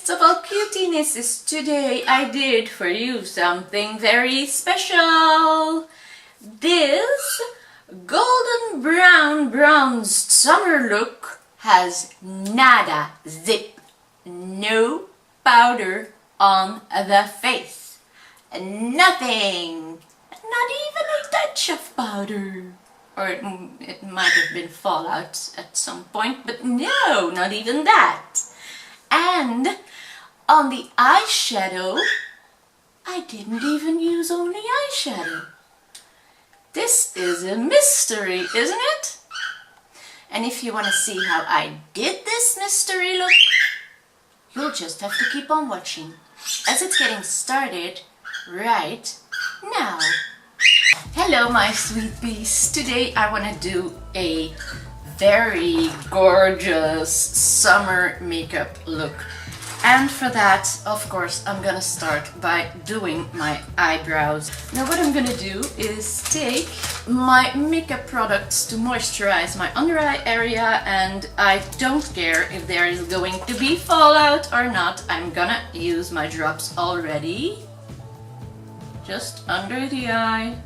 cuteness of all cutinesses, today I did for you something very special. This golden brown bronzed summer look has nada, zip, no powder on the face. Nothing, not even a touch of powder. Or it might have been fallout at some point, but no, not even that. And on the eyeshadow, I didn't even use only eyeshadow. This is a mystery, isn't it? And if you want to see how I did this mystery look, you'll just have to keep on watching, as it's getting started right now. Hello my sweet bees. Today I want to do a very gorgeous summer makeup look. And for that, of course, I'm gonna start by doing my eyebrows. Now what I'm gonna do is take my makeup products to moisturize my under eye area, and I don't care if there is going to be fallout or not. I'm gonna use my drops already, just under the eye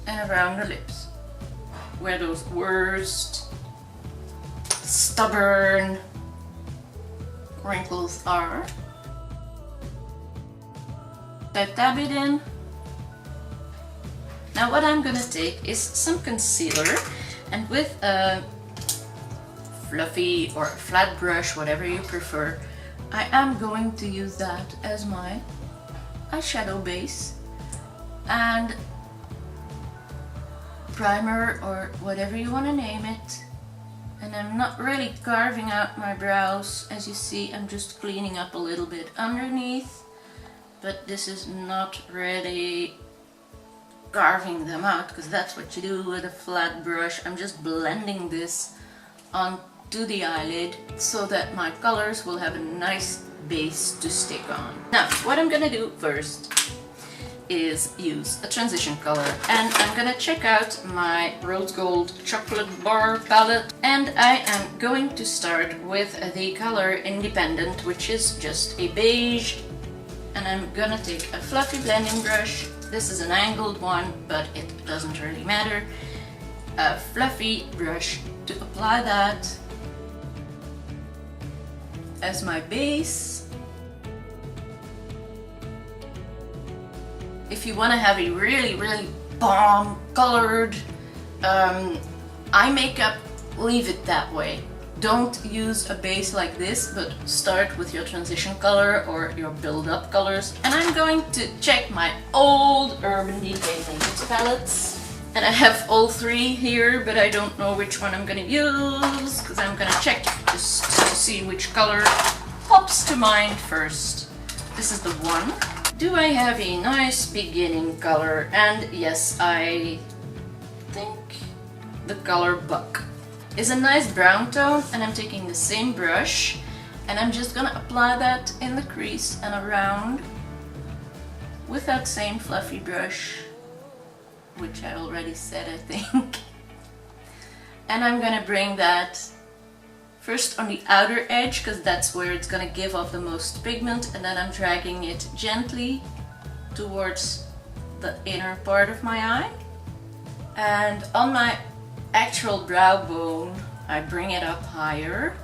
and around the lips, where those worst stubborn wrinkles are. Dab it in. Now what I'm gonna take is some concealer, and with a fluffy or flat brush, whatever you prefer, I am going to use that as my eyeshadow base and primer, or whatever you want to name it. And I'm not really carving out my brows. As you see, I'm just cleaning up a little bit underneath, but this is not really carving them out, because that's what you do with a flat brush. I'm just blending this onto the eyelid so that my colors will have a nice base to stick on. Now, what I'm gonna do first is use a transition color, and I'm gonna check out my rose gold chocolate bar palette, and I am going to start with the color Independent, which is just a beige, and I'm gonna take a fluffy blending brush. This is an angled one, but it doesn't really matter. A fluffy brush to apply that as my base. If you want to have a really bomb colored eye makeup, leave it that way. Don't use a base like this, but start with your transition color or your build-up colors. And I'm going to check my old Urban Decay paint palettes. And I have all three here, but I don't know which one I'm gonna use, because I'm gonna check just to see which color pops to mind first. This is the one. Do I have a nice beginning color? And yes, I think the color Buck is a nice brown tone, and I'm taking the same brush and I'm just gonna apply that in the crease and around with that same fluffy brush, which I already said, I think. And I'm gonna bring that first on the outer edge, because that's where it's gonna give off the most pigment, and then I'm dragging it gently towards the inner part of my eye. And on my actual brow bone, I bring it up higher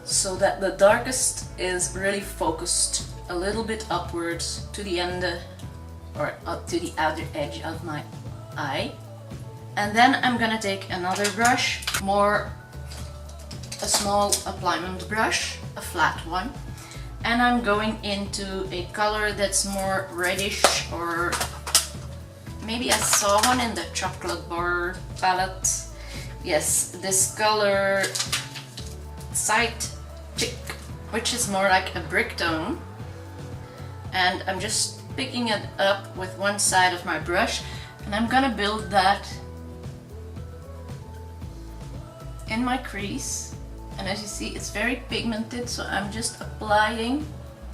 so that the darkest is really focused a little bit upwards to the end, or up to the outer edge of my eye. And then I'm gonna take another brush, a small appliement brush, a flat one, and I'm going into a color that's more reddish, or maybe I saw one in the chocolate bar palette. Yes, this color Side Chick, which is more like a brick tone. And I'm just picking it up with one side of my brush, and I'm gonna build that in my crease. And as you see, it's very pigmented, so I'm just applying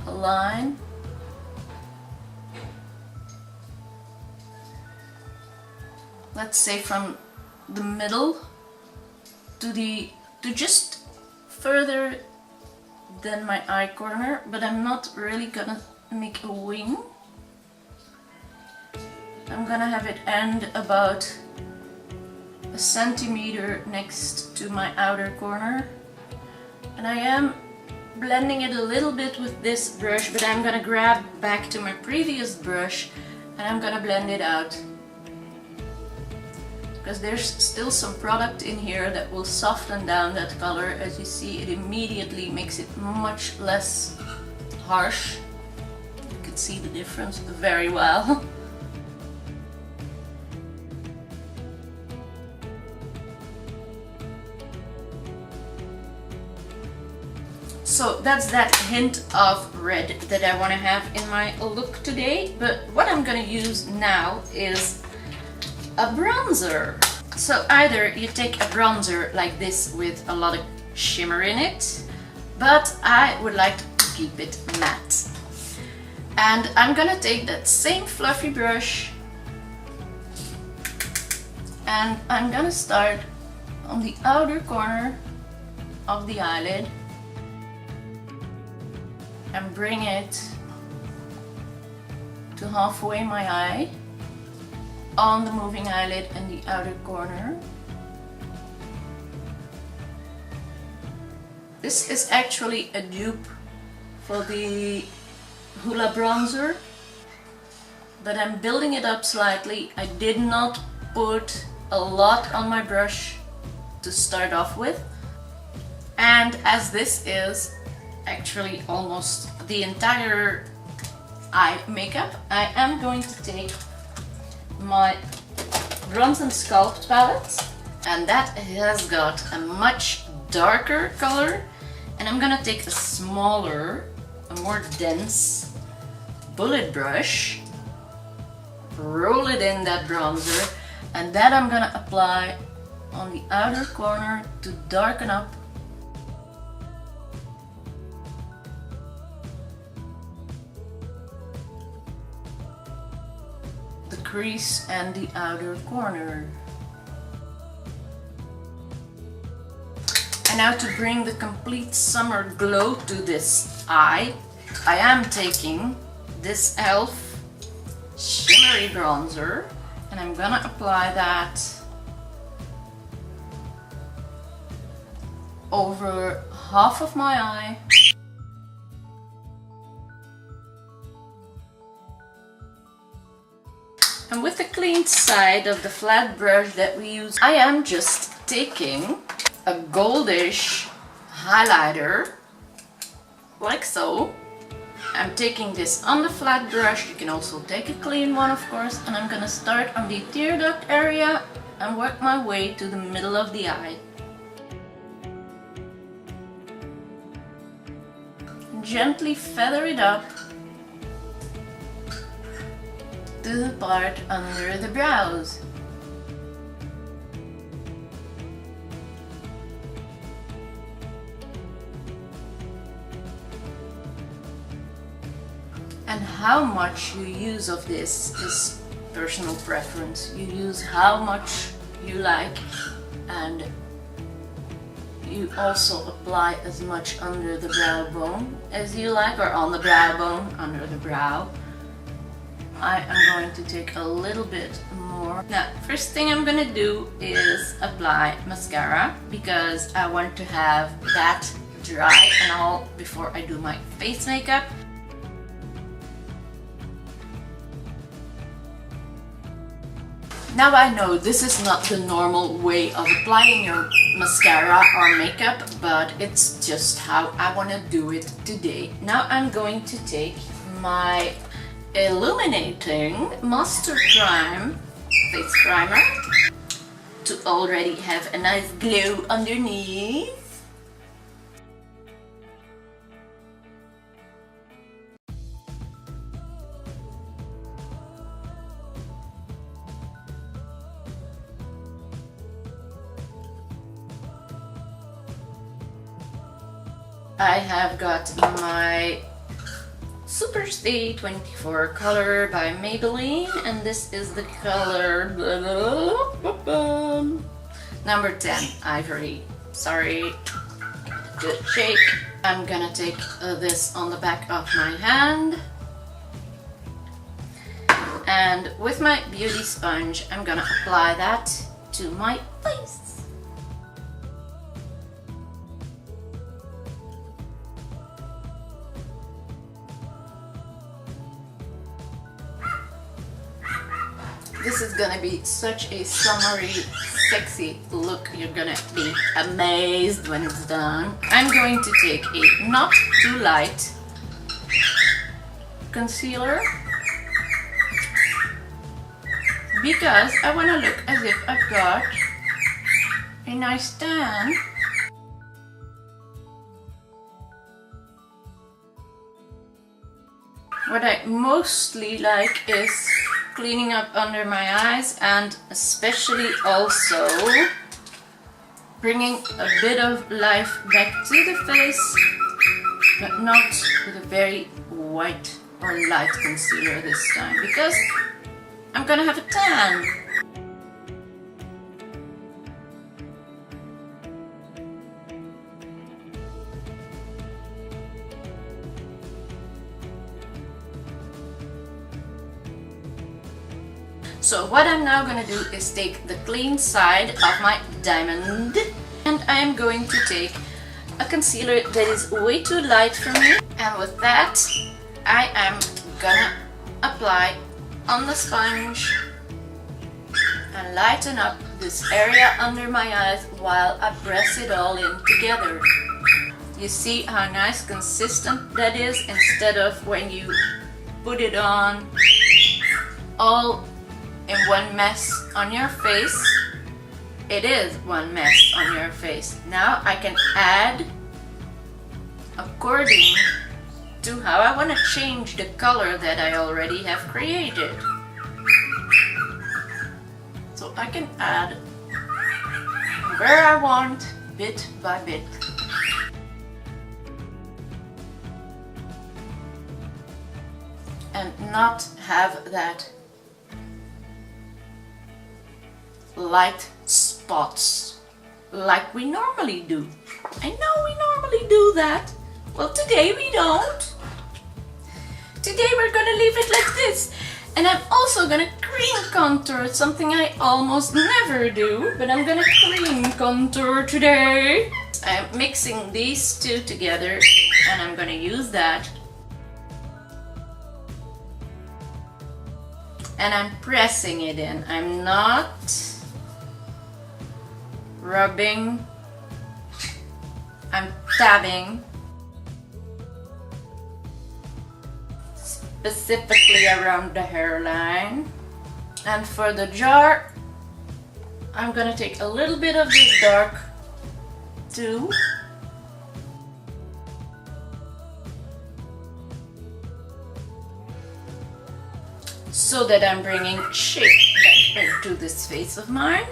a line let's say from the middle to just further than my eye corner, but I'm not really gonna make a wing. I'm gonna have it end about a centimeter next to my outer corner, and I am blending it a little bit with this brush, but I'm gonna grab back to my previous brush and I'm gonna blend it out, because there's still some product in here that will soften down that color. As you see, it immediately makes it much less harsh. You can see the difference very well. So that's that hint of red that I want to have in my look today. But what I'm going to use now is a bronzer. So either you take a bronzer like this with a lot of shimmer in it, but I would like to keep it matte. And I'm going to take that same fluffy brush and I'm going to start on the outer corner of the eyelid and bring it to halfway my eye on the moving eyelid and the outer corner. This is actually a dupe for the Hoola bronzer, but I'm building it up slightly. I did not put a lot on my brush to start off with, and as this is actually almost the entire eye makeup, I am going to take my Bronze and Sculpt palette, and that has got a much darker color, and I'm gonna take a smaller, a more dense bullet brush, roll it in that bronzer, and that I'm gonna apply on the outer corner to darken up the crease and the outer corner. And now to bring the complete summer glow to this eye, I am taking this e.l.f. shimmery bronzer and I'm gonna apply that over half of my eye. And with the clean side of the flat brush that we use, I am just taking a goldish highlighter, like so. I'm taking this on the flat brush, you can also take a clean one of course, and I'm gonna start on the tear duct area and work my way to the middle of the eye. Gently feather it up to the part under the brows. And how much you use of this is personal preference. You use how much you like, and you also apply as much under the brow bone as you like, or on the brow bone, under the brow. I am going to take a little bit more. Now, first thing I'm gonna do is apply mascara, because I want to have that dry and all before I do my face makeup. Now I know this is not the normal way of applying your mascara or makeup, but it's just how I want to do it today. Now I'm going to take my illuminating Master Prime face primer to already have a nice glow underneath. I have got my Super Stay 24 color by Maybelline, and this is the color Number 10, ivory. Sorry. Good shake. I'm gonna take this on the back of my hand. And with my beauty sponge, I'm gonna apply that to my face. This is gonna be such a summery, sexy look. You're gonna be amazed when it's done. I'm going to take a not too light concealer because I want to look as if I've got a nice tan. What I mostly like is cleaning up under my eyes and especially also bringing a bit of life back to the face, but not with a very white or light concealer this time because I'm gonna have a tan. So what I'm now gonna do is take the clean side of my diamond and I am going to take a concealer that is way too light for me, and with that I am gonna apply on the sponge and lighten up this area under my eyes while I press it all in together. You see how nice consistent that is instead of when you put it on all in one mess on your face. It is one mess on your face. Now I can add according to how I want to change the color that I already have created. So I can add where I want, bit by bit. And not have that light spots like we normally do. I know we normally do that. Well, today we don't. Today we're gonna leave it like this. And I'm also gonna cream contour, something I almost never do, but I'm gonna cream contour today. I'm mixing these two together and I'm gonna use that. And I'm pressing it in. I'm not rubbing, I'm tabbing, specifically around the hairline. And for the jar, I'm gonna take a little bit of this dark too. So that I'm bringing shape back into this face of mine.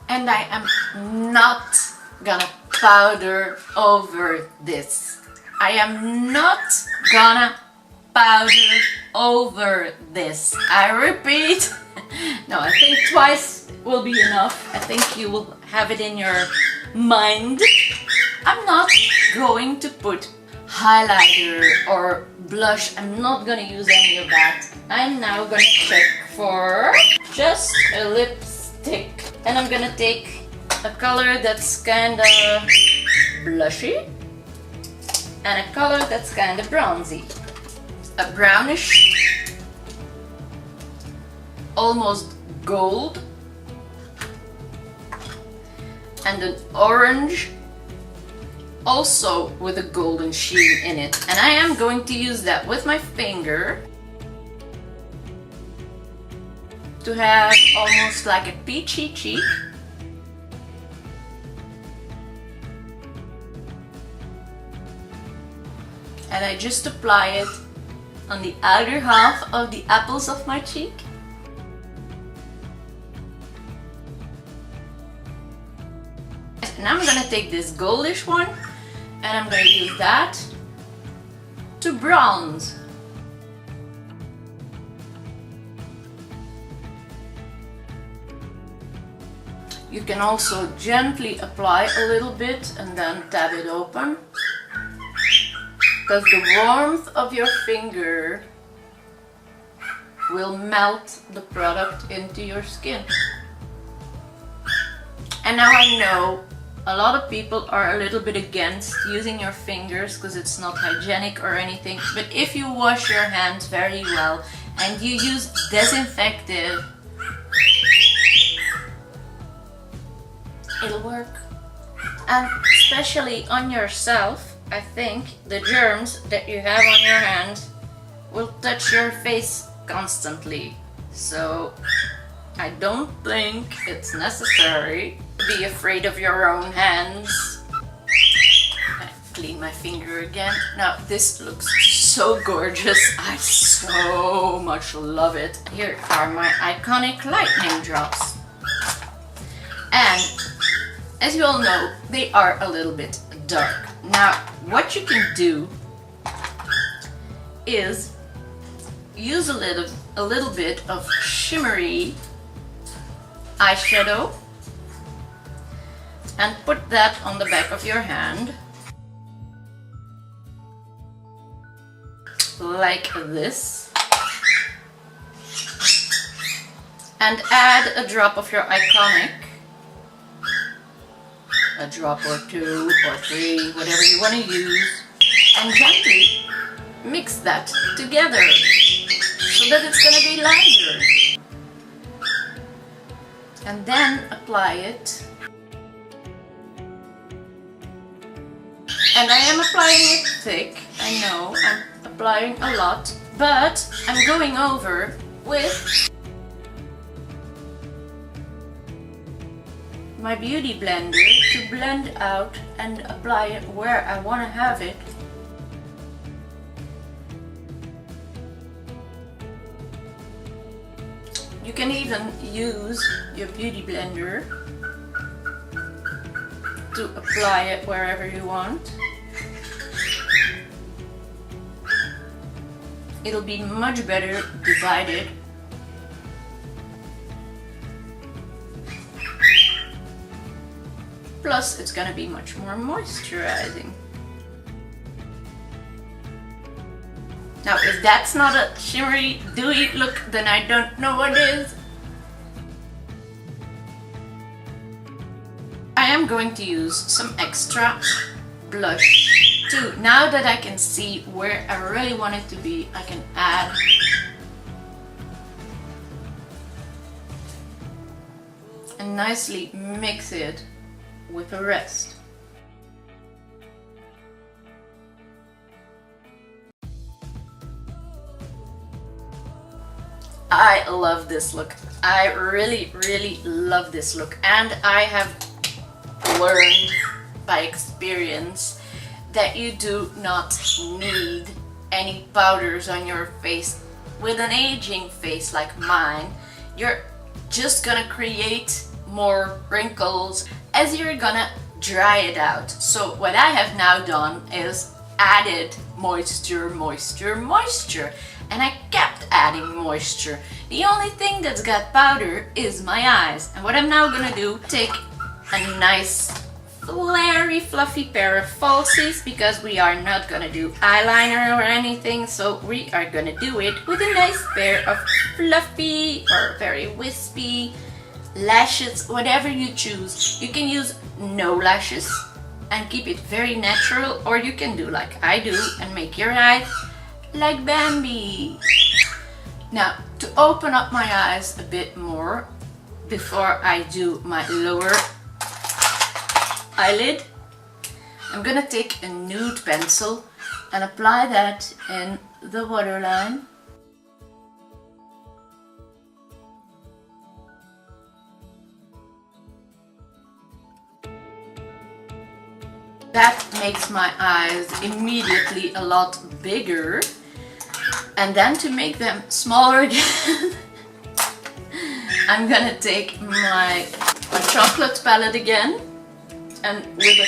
And I am not gonna powder over this. I am not gonna powder over this. I repeat. No, I think twice will be enough. I think you will have it in your mind. I'm not going to put highlighter or blush. I'm not gonna use any of that. I'm now gonna check for just a lipstick. And I'm gonna take a color that's kind of blushy and a color that's kind of bronzy. A brownish, almost gold, and an orange, also with a golden sheen in it. And I am going to use that with my finger to have almost like a peachy cheek. And I just apply it on the outer half of the apples of my cheek. And I'm gonna take this goldish one and I'm gonna use that to bronze. You can also gently apply a little bit and then tap it open, because the warmth of your finger will melt the product into your skin. And now I know a lot of people are a little bit against using your fingers because it's not hygienic or anything, but if you wash your hands very well and you use disinfectant, it'll work. And especially on yourself, I think the germs that you have on your hands will touch your face constantly. So I don't think it's necessary to be afraid of your own hands. I clean my finger again. Now this looks so gorgeous. I so much love it. Here are my iconic lightning drops. And as you all know, they are a little bit dark. Now, what you can do is use a little bit of shimmery eyeshadow and put that on the back of your hand like this, and add a drop of your iconic, a drop or two or three, whatever you want to use, and gently mix that together so that it's going to be lighter. And then apply it. And I am applying it thick, I know, I'm applying a lot, but I'm going over with my beauty blender to blend out and apply it where I want to have it. You can even use your beauty blender to apply it wherever you want. It'll be much better divided. Plus, it's gonna be much more moisturizing. Now, if that's not a shimmery, dewy look, then I don't know what is. I am going to use some extra blush too. Now that I can see where I really want it to be, I can add and nicely mix it with the rest. I love this look. I really love this look, and I have learned by experience that you do not need any powders on your face. With an aging face like mine, you're just gonna create more wrinkles as you're gonna dry it out. So what I have now done is added moisture, and I kept adding moisture. The only thing that's got powder is my eyes. And what I'm now gonna do, take a nice flary fluffy pair of falsies, because we are not gonna do eyeliner or anything, so we are gonna do it with a nice pair of fluffy or very wispy lashes, whatever you choose. You can use no lashes and keep it very natural, or you can do like I do and make your eyes like Bambi. Now, to open up my eyes a bit more before I do my lower eyelid, I'm gonna take a nude pencil and apply that in the waterline. That makes my eyes immediately a lot bigger. And then to make them smaller again, I'm gonna take my chocolate palette again and with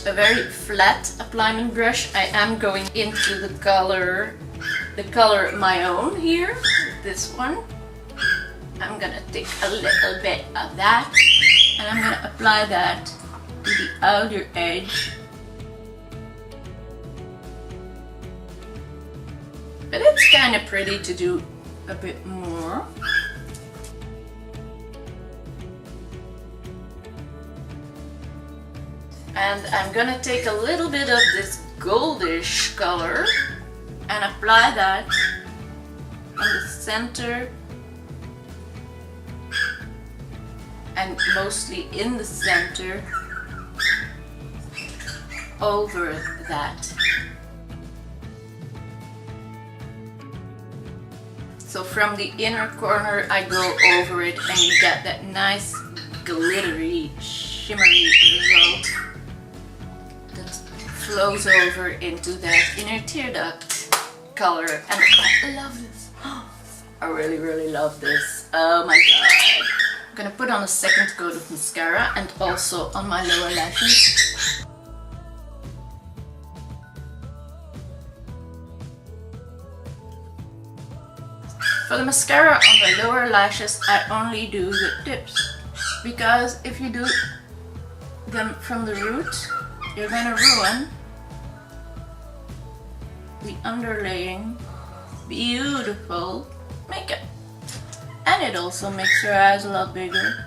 a very flat appliement brush, I am going into the color my own here, this one. I'm gonna take a little bit of that and I'm gonna apply that to the outer edge. But it's kind of pretty to do a bit more. And I'm gonna take a little bit of this goldish color and apply that on the center and mostly in the center over that. So from the inner corner I go over it and you get that nice glittery, shimmery result that flows over into that inner tear duct color. And I love this. I really love this. Oh my god. I'm gonna put on a second coat of mascara and also on my lower lashes. For the mascara on the lower lashes, I only do the tips, because if you do them from the root, you're gonna ruin the underlaying beautiful makeup. And it also makes your eyes a lot bigger.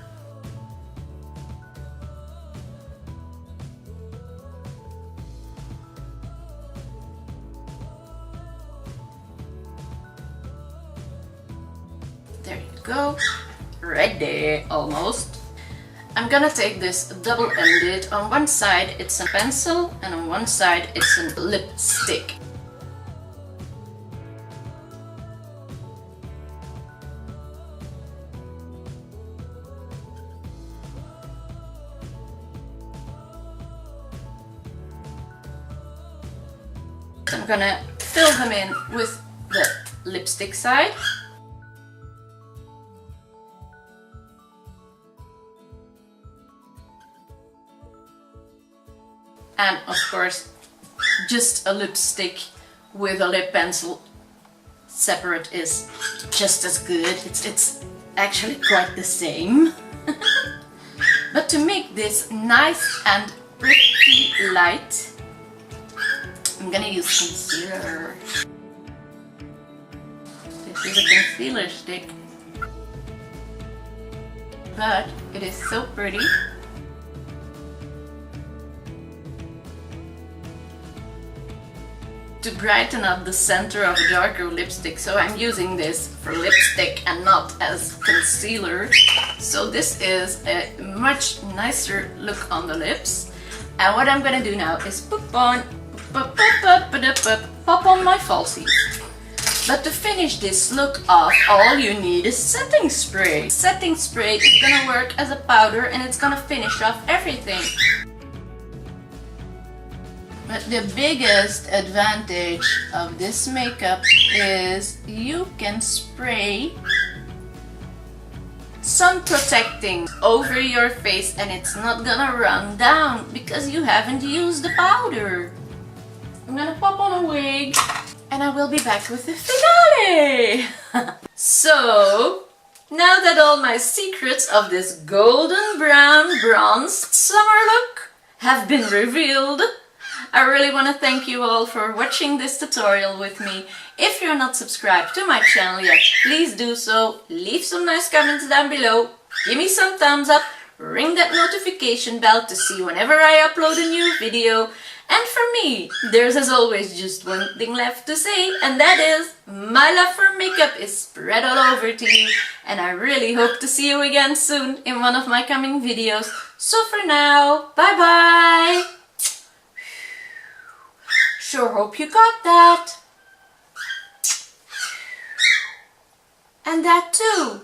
There you go, ready, almost. I'm gonna take this double-ended. On one side it's a pencil and on one side it's a lipstick. I'm gonna fill them in with the lipstick side. And of course, just a lipstick with a lip pencil separate is just as good. It's actually quite the same. But to make this nice and pretty light, I'm gonna use concealer. This is a concealer stick, but it is so pretty. To brighten up the center of a darker lipstick, so I'm using this for lipstick and not as concealer. So this is a much nicer look on the lips. And what I'm gonna do now is pop on my falsies. But to finish this look off, all you need is setting spray. Setting spray is gonna work as a powder and it's gonna finish off everything. But the biggest advantage of this makeup is you can spray sun protecting over your face and it's not gonna run down because you haven't used the powder. I'm gonna pop on a wig and I will be back with the finale. So, now that all my secrets of this golden brown bronzed summer look have been revealed, I really want to thank you all for watching this tutorial with me. If you're not subscribed to my channel yet, please do so. Leave some nice comments down below. Give me some thumbs up. Ring that notification bell to see whenever I upload a new video. And for me, there's as always just one thing left to say, and that is, my love for makeup is spread all over to you. And I really hope to see you again soon in one of my coming videos. So for now, bye bye! Sure hope you got that. And that too.